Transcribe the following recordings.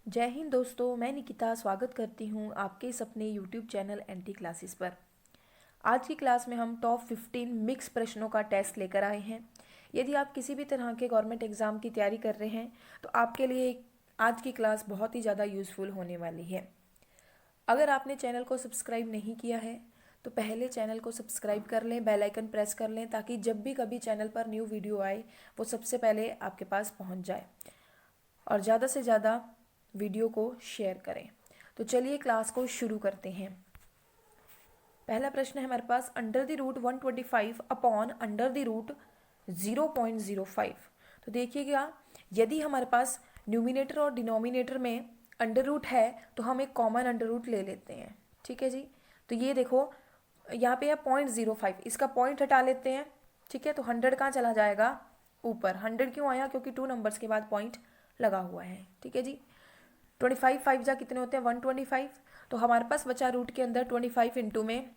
जय हिंद दोस्तों, मैं निकिता स्वागत करती हूँ आपके इस अपने यूट्यूब चैनल एनटी क्लासेस पर। आज की क्लास में हम टॉप 15 मिक्स प्रश्नों का टेस्ट लेकर आए हैं। यदि आप किसी भी तरह के गवर्नमेंट एग्ज़ाम की तैयारी कर रहे हैं तो आपके लिए आज की क्लास बहुत ही ज़्यादा यूज़फुल होने वाली है। अगर आपने चैनल को सब्सक्राइब नहीं किया है तो पहले चैनल को सब्सक्राइब कर लें, बेल आइकन प्रेस कर लें ताकि जब भी कभी चैनल पर न्यू वीडियो आए वो सबसे पहले आपके पास पहुंच जाए, और ज़्यादा से ज़्यादा वीडियो को शेयर करें। तो चलिए क्लास को शुरू करते हैं। पहला प्रश्न है हमारे पास, under the root 125 upon under the root 0.05। तो देखिएगा, यदि हमारे पास न्यूमिनेटर और डिनोमिनेटर में अंडर रूट है तो हम एक कॉमन अंडर रूट ले लेते हैं। ठीक है जी। तो ये देखो, यहाँ पे है 0.05, इसका पॉइंट हटा लेते हैं। ठीक है, तो 100 कहाँ चला जाएगा? ऊपर। 100 क्यों आया? क्योंकि 2 नंबर्स के बाद पॉइंट लगा हुआ है। ठीक है जी। 25 5 जा कितने होते हैं? 125। तो हमारे पास बचा रूट के अंदर 25 इंटू में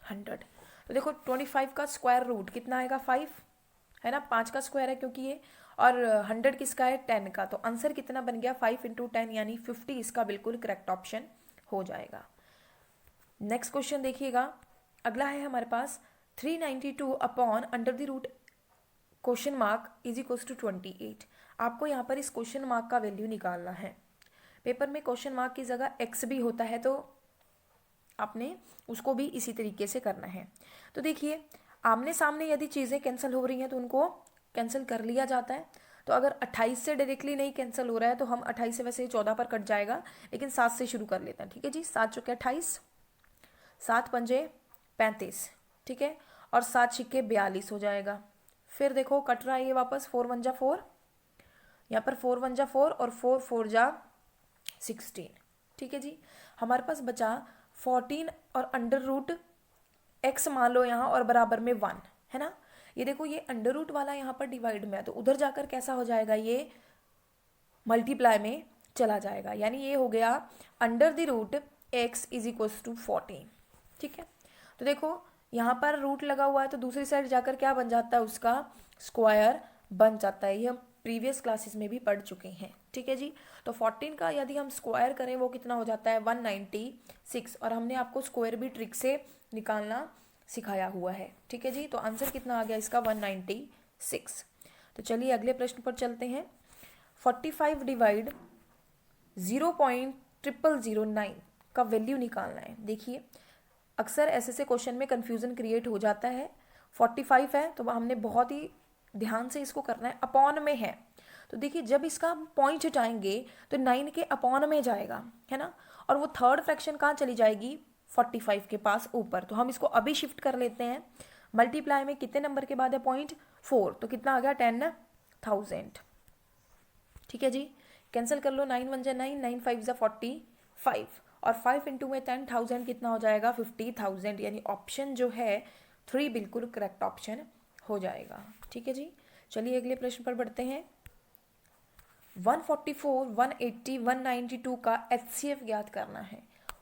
100। तो देखो 25 का स्क्वायर रूट कितना आएगा? 5 है ना, 5 का स्क्वायर है क्योंकि ये, और 100 किसका है? 10 का। तो आंसर कितना बन गया? 5 इंटू 10 यानी 50। इसका बिल्कुल करेक्ट ऑप्शन हो जाएगा। नेक्स्ट क्वेश्चन देखिएगा, अगला है हमारे पास 392 upon under the root question mark is equals to 28। आपको यहाँ पर इस क्वेश्चन मार्क का वैल्यू निकालना है। पेपर में क्वेश्चन मार्क की जगह एक्स भी होता है, तो आपने उसको भी इसी तरीके से करना है। तो देखिए, आमने सामने यदि चीज़ें कैंसिल हो रही हैं तो उनको कैंसिल कर लिया जाता है। तो अगर 28 से डायरेक्टली नहीं कैंसिल हो रहा है तो हम 28 से, वैसे 14 पर कट जाएगा, लेकिन 7 से शुरू कर लेते हैं। ठीक है जी। 7 चौके 28, 7 पंजे 35। ठीक है, और 7 छिक्के 42 हो जाएगा। फिर देखो कट रहा है ये वापस, 4 1 जा 4, यहाँ पर 4 1 जा 4 और 4 4 जा 16। ठीक है जी। हमारे पास बचा 14 और अंडर रूट एक्स मान लो यहाँ, और बराबर में 1 है ना। ये देखो, ये अंडर रूट वाला यहाँ पर डिवाइड में है तो उधर जाकर कैसा हो जाएगा? ये मल्टीप्लाई में चला जाएगा, यानी ये हो गया under the root x is equals to 14। ठीक है, तो देखो यहाँ पर रूट लगा हुआ है तो दूसरी साइड जाकर क्या बन जाता है? उसका स्क्वायर बन जाता है। ये हम प्रीवियस क्लासेस में भी पढ़ चुके हैं। ठीक है जी। तो 14 का यदि हम स्क्वायर करें वो कितना हो जाता है? 196। और हमने आपको स्क्वायर भी ट्रिक से निकालना सिखाया हुआ है। ठीक है जी। तो आंसर कितना आ गया इसका? 196। तो चलिए अगले प्रश्न पर चलते हैं। 45 डिवाइड 0.0009 का वैल्यू निकालना है। देखिए, अक्सर ऐसे से क्वेश्चन में कंफ्यूजन क्रिएट हो जाता है। 45 है तो हमने बहुत ही ध्यान से इसको करना है। अपॉन में है तो देखिए, जब इसका पॉइंट हटाएंगे तो 9 के अपॉन में जाएगा, है ना। और वो थर्ड फ्रैक्शन कहाँ चली जाएगी? 45 के पास ऊपर। तो हम इसको अभी शिफ्ट कर लेते हैं। मल्टीप्लाई में कितने नंबर के बाद है पॉइंट? 4। तो कितना आ गया? 10,000। ठीक है जी। कैंसिल कर लो, 9 1 जा 9, 9 5 जा 45, और 5 इंटू में 10,000 कितना हो जाएगा? 50,000। यानी ऑप्शन जो है 3 बिल्कुल करेक्ट ऑप्शन हो जाएगा। ठीक है जी। चलिए अगले प्रश्न पर बढ़ते हैं। 144 180 192 का HCF ज्ञात करना है।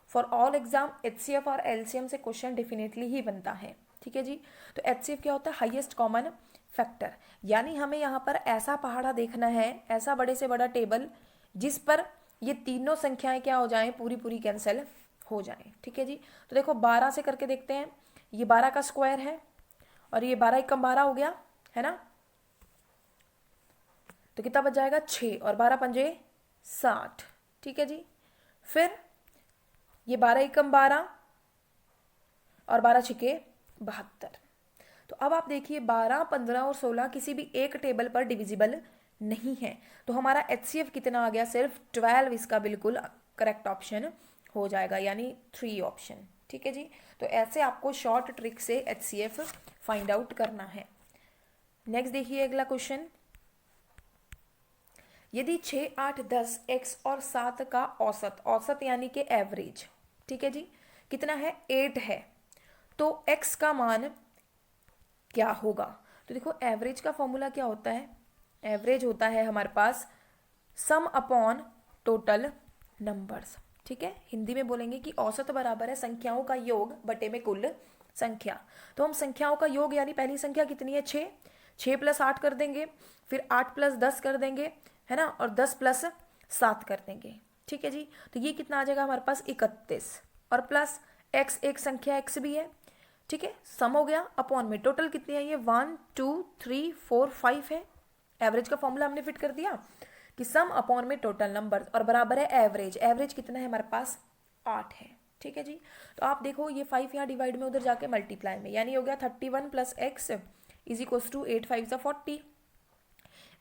फॉर ऑल एग्जाम HCF और LCM से क्वेश्चन डेफिनेटली ही बनता है। ठीक है जी। तो HCF क्या होता है? Highest common factor. यानी हमें यहाँ पर ऐसा पहाड़ा देखना है, ऐसा बड़े से बड़ा टेबल जिस पर ये तीनों संख्याएं क्या हो जाएं? पूरी पूरी कैंसिल हो जाएं। ठीक है जी। तो देखो 12 से करके देखते हैं। ये 12 का स्क्वायर है और ये 12 एकम 12 हो गया, है ना। तो कितना बच जाएगा? 6, और 12 पंजे 60। ठीक है जी। फिर ये 12 एकम 12 और 12 छिके 72। तो अब आप देखिए, 12 15 और 16 किसी भी एक टेबल पर डिविजिबल नहीं है। तो हमारा HCF कितना आ गया? सिर्फ 12। इसका बिल्कुल करेक्ट ऑप्शन हो जाएगा, यानी 3 ऑप्शन। ठीक है जी। तो ऐसे आपको शॉर्ट ट्रिक से HCF फाइंड आउट करना है। नेक्स्ट देखिए अगला क्वेश्चन। यदि 6 8 10 x और 7 का औसत, औसत यानी कि एवरेज, ठीक है जी, कितना है? 8 है, तो x का मान क्या होगा? तो देखो, एवरेज का फॉर्मूला क्या होता है? एवरेज होता है हमारे पास सम अपॉन टोटल नंबर्स। ठीक है, हिंदी में बोलेंगे कि औसत बराबर है संख्याओं का योग बटे में कुल संख्या। तो हम संख्याओं का योग, यानी पहली संख्या कितनी है? 6 प्लस 8 कर देंगे, फिर 8 प्लस 10 कर देंगे, है ना, और 10 प्लस 7 कर देंगे। ठीक है जी, तो ये कितना आ जाएगा हमारे पास 31 और प्लस x, एक संख्या x भी है। ठीक है, सम हो गया अपॉन में टोटल कितनी है ये 1 2 3 4 5 है। एवरेज का फॉर्मूला हमने फिट कर दिया कि सम अपॉन में टोटल नंबर और बराबर है एवरेज। एवरेज कितना है हमारे पास 8 है। ठीक है जी, तो आप देखो ये 5 यहाँ डिवाइड में उधर जाके मल्टीप्लाई में, यानी हो गया 31 plus x is equals to 8 5 40।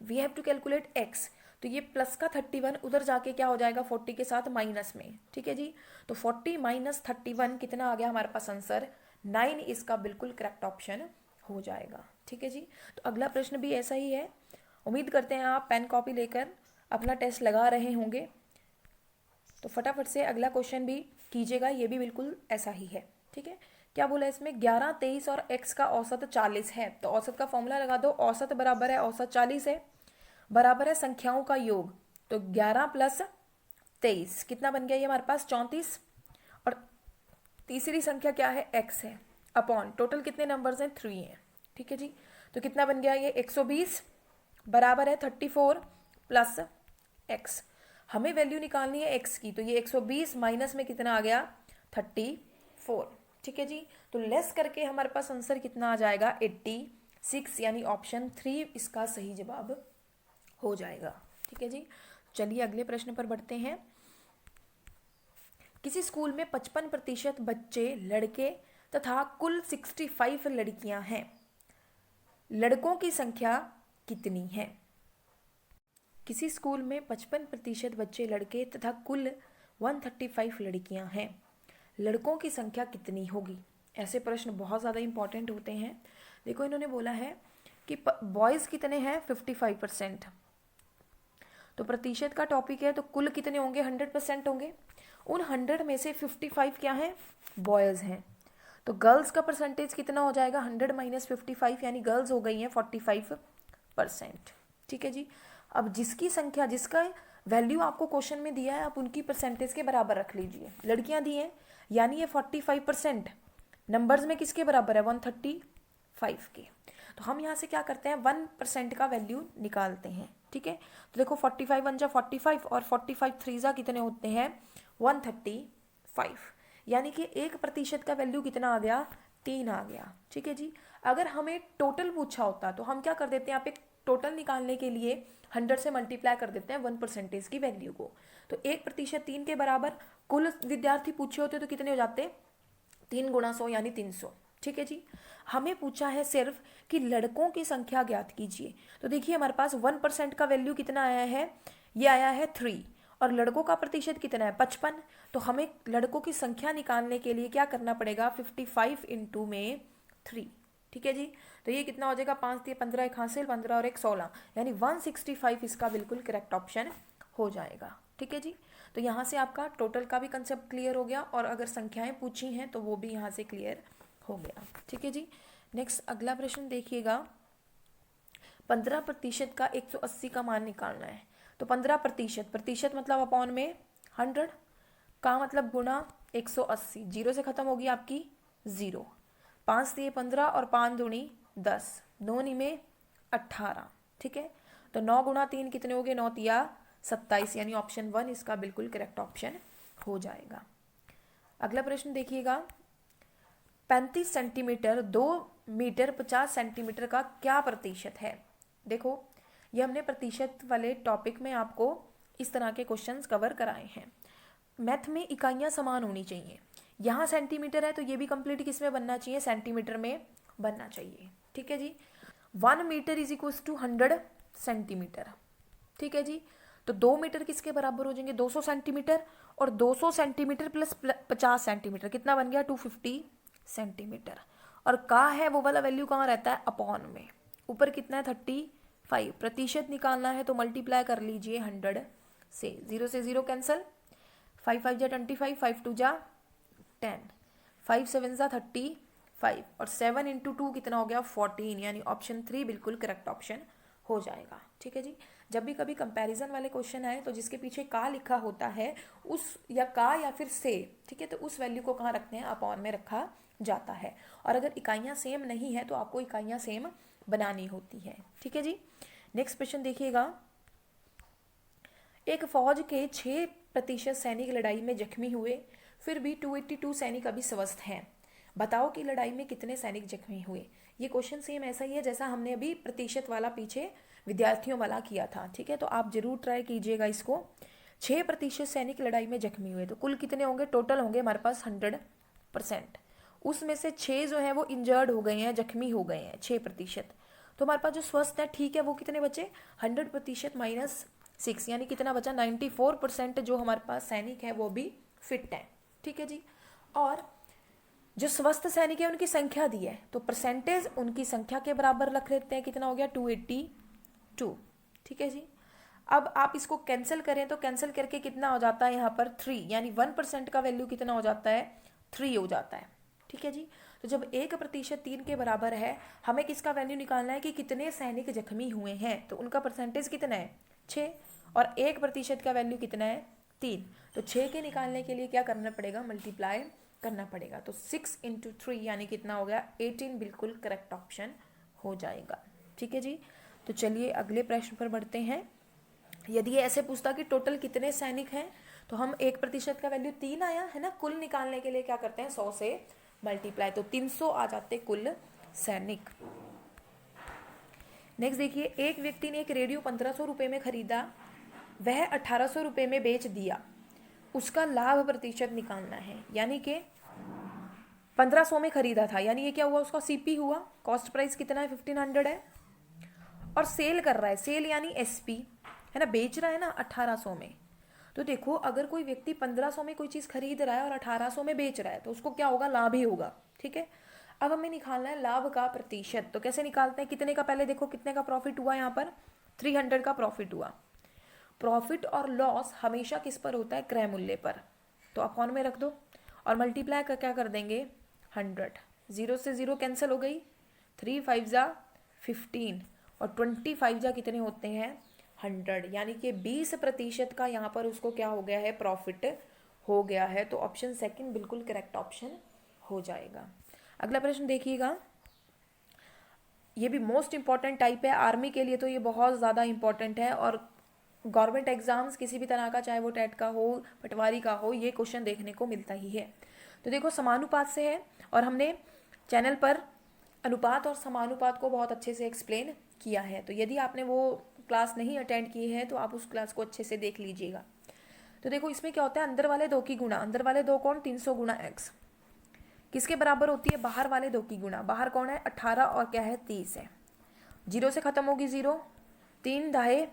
We have to calculate x, तो ये प्लस का 31 उधर जाके क्या हो जाएगा 40 के साथ माइनस में। ठीक है जी, तो 40 माइनस 31 कितना आ गया हमारे पास आंसर 9, इसका बिल्कुल करेक्ट ऑप्शन हो जाएगा। ठीक है जी, तो अगला प्रश्न भी ऐसा ही है। उम्मीद करते हैं आप पेन कॉपी लेकर अपना टेस्ट लगा रहे होंगे, तो फटाफट से अगला क्वेश्चन भी कीजिएगा, ये भी बिल्कुल ऐसा ही है। ठीक है, क्या बोला इसमें 11 23 और x का औसत 40 है, तो औसत का फॉर्मूला लगा दो। औसत बराबर है औसत 40 है, बराबर है संख्याओं का योग, तो 11 प्लस 23 कितना बन गया ये हमारे पास 34, और तीसरी संख्या क्या है x है, अपॉन टोटल कितने नंबर्स हैं 3 हैं। ठीक है जी, तो कितना बन गया ये 120 बराबर है 34 प्लस x। हमें वैल्यू निकालनी है x की, तो ये 120 माइनस में कितना आ गया 34। ठीक है जी, तो लेस करके हमारे पास आंसर कितना आ जाएगा 86, यानी ऑप्शन 3 इसका सही जवाब हो जाएगा। ठीक है जी, चलिए अगले प्रश्न पर बढ़ते हैं। किसी स्कूल में 55% बच्चे लड़के तथा कुल 65 लड़कियां हैं, लड़कों की संख्या कितनी है? किसी स्कूल में 55% बच्चे लड़के तथा कुल 135 लड़कियां हैं, लड़कों की संख्या कितनी होगी? ऐसे प्रश्न बहुत ज़्यादा इंपॉर्टेंट होते हैं। देखो इन्होंने बोला है कि बॉयज़ कितने हैं 55%, तो प्रतिशत का टॉपिक है, तो कुल कितने होंगे 100% होंगे। उन 100 में से 55 क्या हैं बॉयज़ हैं, तो गर्ल्स का परसेंटेज कितना हो जाएगा 100 माइनस 55, यानी गर्ल्स हो गई हैं 45%। ठीक है जी, अब जिसकी संख्या जिसका वैल्यू आपको क्वेश्चन में दिया है आप उनकी परसेंटेज के बराबर रख लीजिए। लड़कियां दी हैं यानी ये 45% नंबर्स में किसके बराबर है 135 के, तो हम यहाँ से क्या करते हैं 1% का वैल्यू निकालते हैं। ठीक है, तो देखो 45 1 जा 45 और 45 3 जा कितने होते हैं 135, यानी कि 1% का वैल्यू कितना आ गया 3 आ गया। ठीक है जी, अगर हमें टोटल पूछा होता तो हम क्या कर देते हैं यहाँ पे टोटल निकालने के लिए 100 से मल्टीप्लाई कर देते हैं 1% की वैल्यू को, तो 1% 3 के बराबर। कुल विद्यार्थी पूछे होते तो कितने हो जाते 3 गुणा 100 यानी 300। ठीक है जी, हमें पूछा है सिर्फ कि लड़कों की संख्या ज्ञात कीजिए, तो देखिए हमारे पास 1% का वैल्यू कितना आया है, ये आया है 3, और लड़कों का प्रतिशत कितना है 55, तो हमें लड़कों की संख्या निकालने के लिए क्या करना पड़ेगा 55 इंटू में 3। ठीक है जी, तो ये कितना हो जाएगा 5 दिए 15 एक हासिल 15 और एक 16, यानी 165 इसका बिल्कुल करेक्ट ऑप्शन हो जाएगा। ठीक है जी, तो यहाँ से आपका टोटल का भी कंसेप्ट क्लियर हो गया, और अगर संख्याएं पूछी हैं तो वो भी यहाँ से क्लियर हो गया। ठीक है जी, नेक्स्ट अगला प्रश्न देखिएगा। 15% का 180 का मान निकालना है, तो 15% प्रतिशत मतलब अपॉन में 100 का मतलब गुणा 180, जीरो से खत्म होगी आपकी 0, 5 दिए 15 और 5 दूनी 10, 9 नी में 18। ठीक है, तो 9 गुणा 3 कितने हो गए 9 तिया 27, यानी ऑप्शन 1 इसका बिल्कुल करेक्ट ऑप्शन हो जाएगा। अगला प्रश्न देखिएगा। 35 सेंटीमीटर 2 मीटर 50 सेंटीमीटर का क्या प्रतिशत है? देखो ये हमने प्रतिशत वाले टॉपिक में आपको इस तरह के क्वेश्चंस कवर कराए हैं। मैथ में इकाइयाँ समान होनी चाहिए, यहाँ सेंटीमीटर है तो ये भी कंप्लीट किस में बनना चाहिए सेंटीमीटर में बनना चाहिए। ठीक है जी, 1 metre is equals to 100 centimetre. ठीक है जी, तो 2 मीटर किसके बराबर हो जाएंगे 200 सेंटीमीटर, और 200 सेंटीमीटर प्लस 50 सेंटीमीटर कितना बन गया 250 सेंटीमीटर, और का है वो वाला वैल्यू कहाँ रहता है अपॉन में, ऊपर कितना है 35, प्रतिशत निकालना है तो मल्टीप्लाई कर लीजिए 100 से, 0 से 0 कैंसिल, 5 5 जा 25, 5 2 जा 10, 5 7 जा 35, और 7 इंटू 2 कितना हो गया 14, यानी ऑप्शन 3 बिल्कुल करेक्ट ऑप्शन हो जाएगा। ठीक है जी, जब भी कभी कंपैरिजन वाले क्वेश्चन आए तो जिसके पीछे का लिखा होता है उस या का या फिर से, ठीक है, तो उस वैल्यू को कहाँ रखते हैं अपॉन में रखा जाता है, और अगर इकाइयाँ सेम नहीं है तो आपको इकाइयाँ सेम बनानी होती है। ठीक है जी, नेक्स्ट क्वेश्चन देखिएगा। एक फौज के 6% सैनिक लड़ाई में जख्मी हुए, फिर भी 282 सैनिक अभी स्वस्थ हैं। बताओ कि लड़ाई में कितने सैनिक जख्मी हुए। ये क्वेश्चन सेम ऐसा ही है जैसा हमने अभी प्रतिशत वाला पीछे विद्यार्थियों वाला किया था, ठीक है। तो आप जरूर ट्राई कीजिएगा इसको। 6% सैनिक लड़ाई में जख्मी हुए, तो कुल कितने होंगे, टोटल होंगे हमारे पास 100%। उसमें से 6 जो है वो इंजर्ड हो गए हैं, जख्मी हो गए हैं 6%। तो हमारे पास जो स्वस्थ है, ठीक है, वो कितने बचे, 100% माइनस 6, यानी कितना बचा, 94% जो हमारे पास सैनिक है वो भी फिट है, ठीक है जी। और जो स्वस्थ सैनिक है उनकी संख्या दी है, तो परसेंटेज उनकी संख्या के बराबर रख लेते हैं, कितना हो गया 282, ठीक है जी। अब आप इसको कैंसिल करें तो कैंसिल करके कितना हो जाता है यहाँ पर 3, यानी 1% का वैल्यू कितना हो जाता है, 3 हो जाता है, ठीक है जी। तो जब 1% 3 के बराबर है, हमें किसका वैल्यू निकालना है कि कितने सैनिक जख्मी हुए हैं, तो उनका परसेंटेज कितना है 6, और 1% का वैल्यू कितना है 3। तो 6 के निकालने के लिए क्या करना पड़ेगा, मल्टीप्लाई करना पड़ेगा। तो 6 × 3 यानी कितना हो गया 18, बिल्कुल करेक्ट ऑप्शन हो जाएगा, ठीक है जी। तो चलिए अगले प्रश्न पर बढ़ते हैं। यदि ये ऐसे पूछता कि टोटल कितने सैनिक हैं, तो हम 1% का वैल्यू 3 आया है ना, कुल निकालने के लिए क्या करते हैं 100 से मल्टीप्लाई, तो 300 आ जाते कुल सैनिक। नेक्स्ट देखिए, एक व्यक्ति ने एक रेडियो 1500 रुपये में खरीदा, वह 1800 रुपये में बेच दिया, उसका लाभ प्रतिशत निकालना है। यानी कि 1500 में खरीदा था, यानी ये क्या हुआ, उसका सीपी हुआ, कॉस्ट प्राइस कितना है 1500 है, और सेल कर रहा है, सेल यानी एसपी है ना, बेच रहा है ना 1800 में। तो देखो अगर कोई व्यक्ति 1500 में कोई चीज़ खरीद रहा है और 1800 में बेच रहा है, तो उसको क्या होगा, लाभ ही होगा, ठीक है। अब हमें निकालना है लाभ का प्रतिशत, तो कैसे निकालते हैं, कितने का, पहले देखो कितने का प्रॉफिट हुआ, यहाँ पर 300 का प्रॉफिट हुआ। प्रॉफिट और लॉस हमेशा किस पर होता है, क्रय मूल्य पर, तो अपॉन में रख दो और मल्टीप्लाई कर क्या कर देंगे 100, 0 से 0 कैंसिल हो गई, 3 5 जा 15 और 25 जा कितने होते हैं 100, यानी कि 20% का यहाँ पर उसको क्या हो गया है, प्रॉफिट हो गया है। तो ऑप्शन सेकंड बिल्कुल करेक्ट ऑप्शन हो जाएगा। अगला प्रश्न देखिएगा, ये भी मोस्ट इंपॉर्टेंट टाइप है आर्मी के लिए, तो ये बहुत ज़्यादा इंपॉर्टेंट है, और गवर्नमेंट एग्जाम्स किसी भी तरह का, चाहे वो टेट का हो, पटवारी का हो, ये क्वेश्चन देखने को मिलता ही है। तो देखो समानुपात से है, और हमने चैनल पर अनुपात और समानुपात को बहुत अच्छे से एक्सप्लेन किया है, तो यदि आपने वो क्लास नहीं अटेंड की है तो आप उस क्लास को अच्छे से देख लीजिएगा। तो देखो इसमें क्या होता है, अंदर वाले दो की गुणा, अंदर वाले दो कौन, 300 गुणा x किसके बराबर होती है, बाहर वाले दो की गुणा, बाहर कौन है 18 और क्या है 30 है, 0 से खत्म होगी 0, 3 दाहे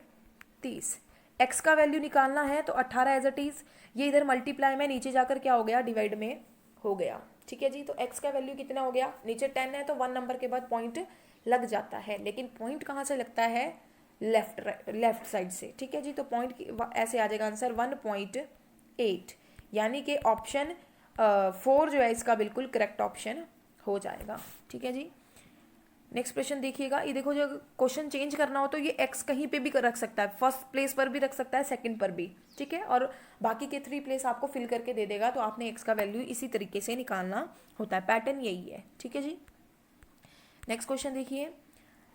30, x का वैल्यू निकालना है तो 18 एज इट इज, ये इधर मल्टीप्लाई में नीचे जाकर क्या हो गया, डिवाइड में हो गया, ठीक है जी। तो x का वैल्यू कितना हो गया, नीचे 10 है तो 1 नंबर के बाद पॉइंट लग जाता है, लेकिन पॉइंट कहाँ से लगता है, लेफ्ट साइड से, ठीक है जी। तो पॉइंट ऐसे आ जाएगा आंसर 1.8, यानी कि ऑप्शन 4 जो है इसका बिल्कुल करेक्ट ऑप्शन हो जाएगा, ठीक है जी। नेक्स्ट क्वेश्चन देखिएगा, ये देखो जो क्वेश्चन चेंज करना हो तो ये x कहीं पे भी रख सकता है, फर्स्ट प्लेस पर भी रख सकता है, सेकंड पर भी, ठीक है, और बाकी के 3 प्लेस आपको फिल करके दे देगा, तो आपने x का वैल्यू इसी तरीके से निकालना होता है, पैटर्न यही है, ठीक है जी। नेक्स्ट क्वेश्चन देखिए,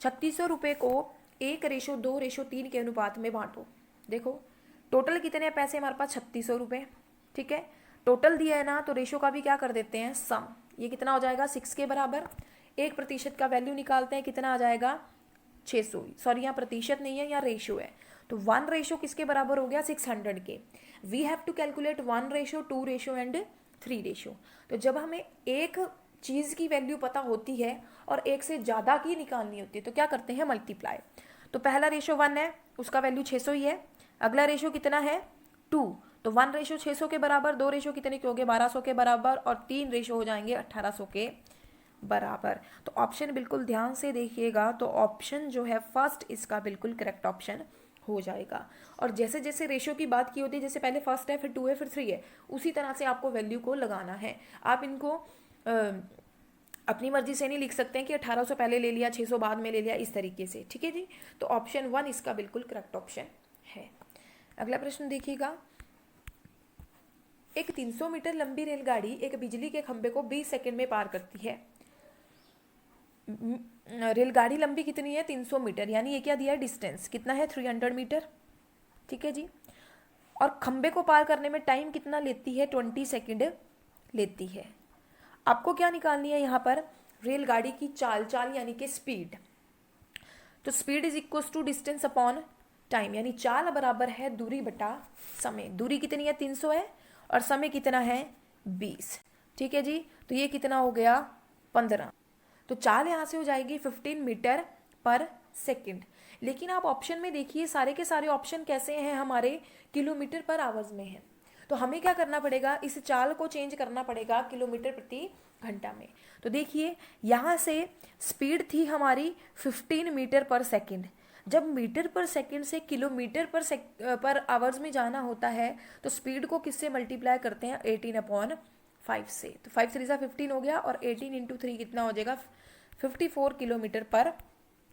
3600 रुपये को 1:2:3 के अनुपात में बांटो। देखो टोटल कितने पैसे हमारे पास 3600 रुपये, ठीक है, टोटल दिया है ना, तो रेशो का भी क्या कर देते हैं सम, ये कितना हो जाएगा 6 के बराबर, 1% का वैल्यू निकालते हैं, कितना आ जाएगा 600, सॉरी यहाँ प्रतिशत नहीं है, यहाँ रेशो है, तो 1 रेशो किसके बराबर हो गया 600 के। We have to calculate 1 ratio 2 ratio and 3 ratio. तो जब हमें एक चीज़ की वैल्यू पता होती है और एक से ज़्यादा की निकालनी होती है, तो क्या करते हैं मल्टीप्लाई। तो पहला रेशो 1 है, उसका वैल्यू 600 ही है, अगला रेशो कितना है 2, तो 1 रेशो 600 के बराबर, 2 रेशो कितने के हो गए 1200 के बराबर, और 3 रेशो हो जाएंगे 1800 के बराबर। तो ऑप्शन बिल्कुल ध्यान से देखिएगा, तो ऑप्शन जो है फर्स्ट इसका बिल्कुल करेक्ट ऑप्शन हो जाएगा। और जैसे जैसे रेशो की बात की होती है, जैसे पहले फर्स्ट है फिर 2 है फिर 3 है, उसी तरह से आपको वैल्यू को लगाना है। आप इनको अपनी मर्जी से नहीं लिख सकते हैं कि 1800 पहले ले लिया 600 बाद में ले लिया, इस तरीके से, ठीक है जी। तो ऑप्शन 1 इसका बिल्कुल करेक्ट ऑप्शन है। अगला प्रश्न देखिएगा, एक 300 मीटर लंबी रेलगाड़ी एक बिजली के खंभे को 20 सेकंड में पार करती है। रेलगाड़ी लंबी कितनी है 300 मीटर, यानी ये क्या दिया है डिस्टेंस कितना है 300 मीटर, ठीक है जी। और खंबे को पार करने में टाइम कितना लेती है, 20 सेकेंड लेती है। आपको क्या निकालनी है यहाँ पर, रेलगाड़ी की चाल, चाल यानी कि स्पीड। तो speed is equal to distance upon time, यानी चाल बराबर है दूरी बटा समय। दूरी कितनी है, 300 है, और समय कितना है, 20। ठीक है जी, तो ये कितना हो गया, 15। तो चाल यहाँ से हो जाएगी 15 मीटर पर सेकेंड। लेकिन आप ऑप्शन में देखिए, सारे के सारे ऑप्शन कैसे हैं, हमारे किलोमीटर पर आवर्स में हैं। तो हमें क्या करना पड़ेगा, इस चाल को चेंज करना पड़ेगा किलोमीटर प्रति घंटा में। तो देखिए यहाँ से स्पीड थी हमारी 15 मीटर पर सेकेंड। जब मीटर पर सेकेंड से किलोमीटर पर आवर्स में जाना होता है तो स्पीड को किससे मल्टीप्लाई करते हैं, 18/5 से। तो 5 3 15 हो गया, और 18 × 3 कितना हो जाएगा, 54 किलोमीटर पर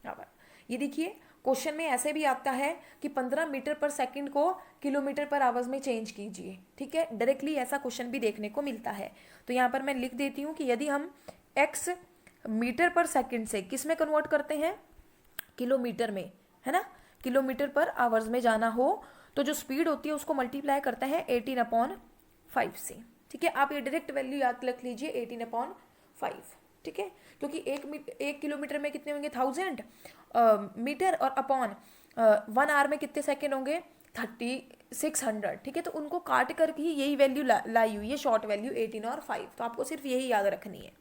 आवर। ये देखिए क्वेश्चन में ऐसे भी आता है कि 15 मीटर पर सेकंड को किलोमीटर पर आवर्स में चेंज कीजिए। ठीक है, डायरेक्टली ऐसा क्वेश्चन भी देखने को मिलता है। तो यहाँ पर मैं लिख देती हूँ कि यदि हम x मीटर पर सेकंड से किस में कन्वर्ट करते हैं, किलोमीटर में, है ना, किलोमीटर पर आवर्स में जाना हो तो जो स्पीड होती है उसको मल्टीप्लाई करते हैं 18/5 से। ठीक है, आप ये डायरेक्ट वैल्यू याद रख लीजिए, 18/5। ठीक है, क्योंकि एक किलोमीटर में कितने होंगे, 1000 मीटर, और अपॉन 1 आवर में कितने सेकेंड होंगे, 3600। ठीक है, तो उनको काट कर ही यही वैल्यू लाई हुई है, शॉर्ट वैल्यू 18 और 5। तो आपको सिर्फ यही याद रखनी है।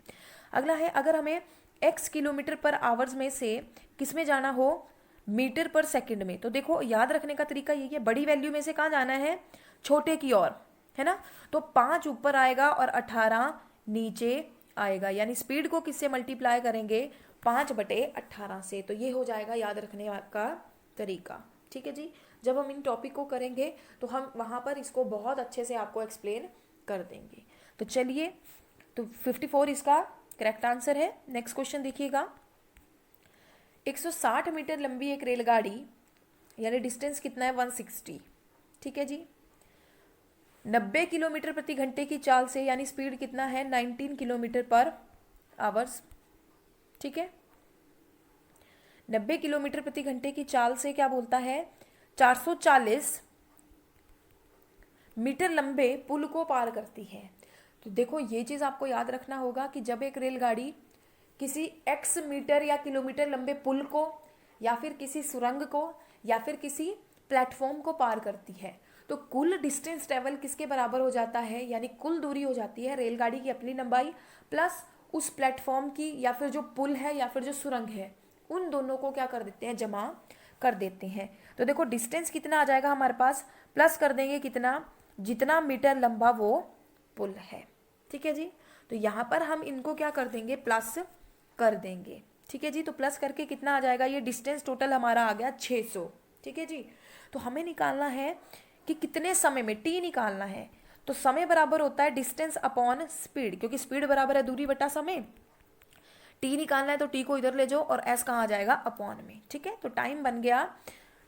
अगला है, अगर हमें x किलोमीटर पर आवर्स में से किस में जाना हो, मीटर पर सेकंड में, तो देखो याद रखने का तरीका यही है, बड़ी वैल्यू में से कहाँ जाना है, छोटे की ओर, है ना। तो 5 ऊपर आएगा और 18 नीचे आएगा, यानी स्पीड को किससे मल्टीप्लाई करेंगे, 5/18 से। तो ये हो जाएगा याद रखने का तरीका। ठीक है जी, जब हम इन टॉपिक को करेंगे तो हम वहाँ पर इसको बहुत अच्छे से आपको एक्सप्लेन कर देंगे। तो चलिए, तो 54 इसका करेक्ट आंसर है। नेक्स्ट क्वेश्चन देखिएगा, 160 मीटर लंबी एक रेलगाड़ी, यानी डिस्टेंस कितना है, 160। ठीक है जी, 90 किलोमीटर प्रति घंटे की चाल से, यानी स्पीड कितना है, 19 किलोमीटर पर आवर्स। ठीक है, 90 किलोमीटर प्रति घंटे की चाल से क्या बोलता है, 440 मीटर लंबे पुल को पार करती है। तो देखो ये चीज़ आपको याद रखना होगा कि जब एक रेलगाड़ी किसी x मीटर या किलोमीटर लंबे पुल को, या फिर किसी सुरंग को, या फिर किसी प्लेटफॉर्म को पार करती है, तो कुल डिस्टेंस ट्रेवल किसके बराबर हो जाता है, यानी कुल दूरी हो जाती है रेलगाड़ी की अपनी लंबाई प्लस उस प्लेटफॉर्म की, या फिर जो पुल है या फिर जो सुरंग है, उन दोनों को क्या कर देते हैं, जमा कर देते हैं। तो देखो डिस्टेंस कितना आ जाएगा हमारे पास, प्लस कर देंगे कितना, जितना मीटर लंबा वो पुल है। ठीक है जी, तो यहाँ पर हम इनको क्या कर देंगे, प्लस कर देंगे। ठीक है जी, तो प्लस करके कितना आ जाएगा, ये डिस्टेंस टोटल हमारा आ गया 600। ठीक है जी, तो हमें निकालना है कि कितने समय में, टी निकालना है। तो समय बराबर होता है डिस्टेंस अपॉन स्पीड, क्योंकि स्पीड बराबर है दूरी बटा समय। टी निकालना है तो टी को इधर ले जाओ और एस कहाँ आ जाएगा, अपॉन में। ठीक है, तो टाइम बन गया,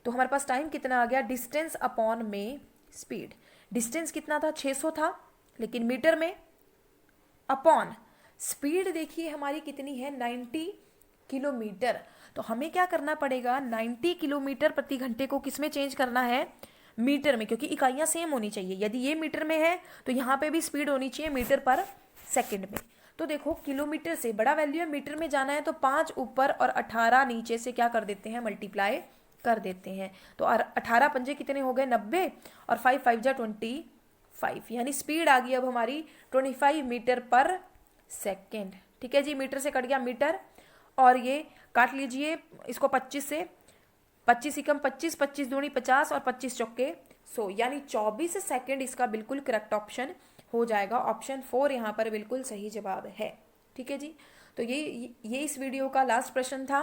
तो हमारे पास टाइम कितना आ गया, डिस्टेंस अपॉन में स्पीड। डिस्टेंस कितना था, 600 था, लेकिन मीटर में, अपॉन स्पीड देखिए हमारी कितनी है, 90 किलोमीटर। तो हमें क्या करना पड़ेगा, 90 किलोमीटर प्रति घंटे को किस में चेंज करना है, मीटर में, क्योंकि इकाइयां सेम होनी चाहिए। यदि ये मीटर में है तो यहाँ पे भी स्पीड होनी चाहिए मीटर पर सेकंड में। तो देखो किलोमीटर से बड़ा वैल्यू है, मीटर में जाना है तो 5 ऊपर और 18 नीचे से क्या कर देते हैं, मल्टीप्लाई कर देते हैं। तो 18 पंजे कितने हो गए, 90, और 5 5 जा 25, यानी स्पीड आ गई अब हमारी 25 मीटर पर सेकेंड। ठीक है जी, मीटर से कट गया मीटर, और ये काट लीजिए इसको 25 से, 25 ही कम 25, 25 दूनी 50 और 25 चौके 100, यानी 24 सेकेंड इसका बिल्कुल करेक्ट ऑप्शन हो जाएगा। ऑप्शन 4 यहाँ पर बिल्कुल सही जवाब है। ठीक है जी, तो ये इस वीडियो का लास्ट प्रश्न था।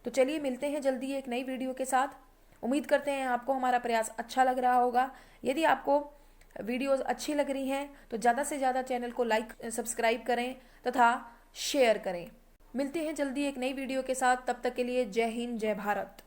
तो चलिए मिलते हैं जल्दी एक नई वीडियो के साथ। उम्मीद करते हैं आपको हमारा प्रयास अच्छा लग रहा होगा। यदि आपको वीडियोस अच्छी लग रही हैं तो ज़्यादा से ज़्यादा चैनल को लाइक सब्सक्राइब करें तथा शेयर करें। मिलते हैं जल्दी एक नई वीडियो के साथ, तब तक के लिए जय हिंद, जय भारत।